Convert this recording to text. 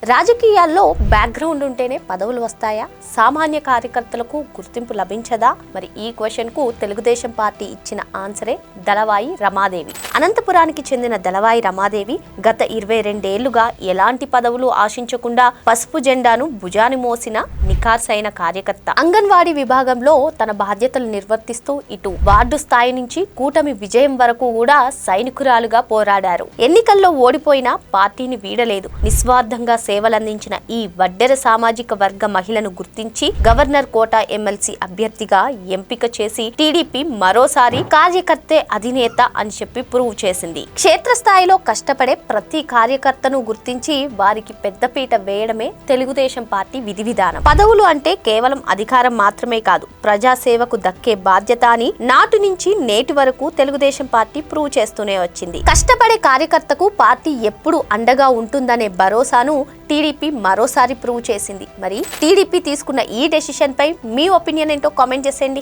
రాజకీయాల్లో బ్యాక్గ్రౌండ్ ఉంటేనే పదవులు వస్తాయా? సామాన్య కార్యకర్తలకు గుర్తింపు లభించదా? మరి ఈ క్వశ్చన్ కు తెలుగుదేశం పార్టీ ఇచ్చిన ఆన్సరే దళవాయి రమాదేవి. అనంతపురానికి చెందిన దళవాయి రమాదేవి గత 22 ఏళ్లుగా ఎలాంటి పదవులు ఆశించకుండా పసుపు జెండాను భుజాని మోసిన నిఖార్సైన కార్యకర్త. అంగన్వాడీ విభాగంలో తన బాధ్యతలు నిర్వర్తిస్తూ ఇటు వార్డు స్థాయి నుంచి కూటమి విజయం వరకు కూడా సైనికురాలుగా పోరాడారు. ఎన్నికల్లో ఓడిపోయినా పార్టీని వీడలేదు. నిస్వార్థంగా సేవలందించిన ఈ వడ్డెర సామాజిక వర్గ మహిళను గుర్తించి గవర్నర్ కోట ఎమ్మెల్సీ అభ్యర్థిగా ఎంపిక చేసి టీడీపీ మరోసారి కార్యకర్తే అధినేత అని చెప్పి ప్రూవ్ చేసింది. క్షేత్రస్థాయిలో కష్టపడే ప్రతి కార్యకర్తను గుర్తించి వారికి పెద్దపీట వేయడమే తెలుగుదేశం పార్టీ విధి విధానం. పదవులు అంటే కేవలం అధికారం మాత్రమే కాదు, ప్రజాసేవకు దక్కే బాధ్యత అని నాటి నుంచి నేటి వరకు తెలుగుదేశం పార్టీ ప్రూవ్ చేస్తూనే వచ్చింది. కష్టపడే కార్యకర్తకు పార్టీ ఎప్పుడు అండగా ఉంటుందనే భరోసాను టీడీపీ మరోసారి ప్రూవ్ చేసింది. మరి టీడీపీ తీసుకున్న ఈ డెసిషన్ పై మీ ఒపీనియన్ ఏంటో కామెంట్ చేసేయండి.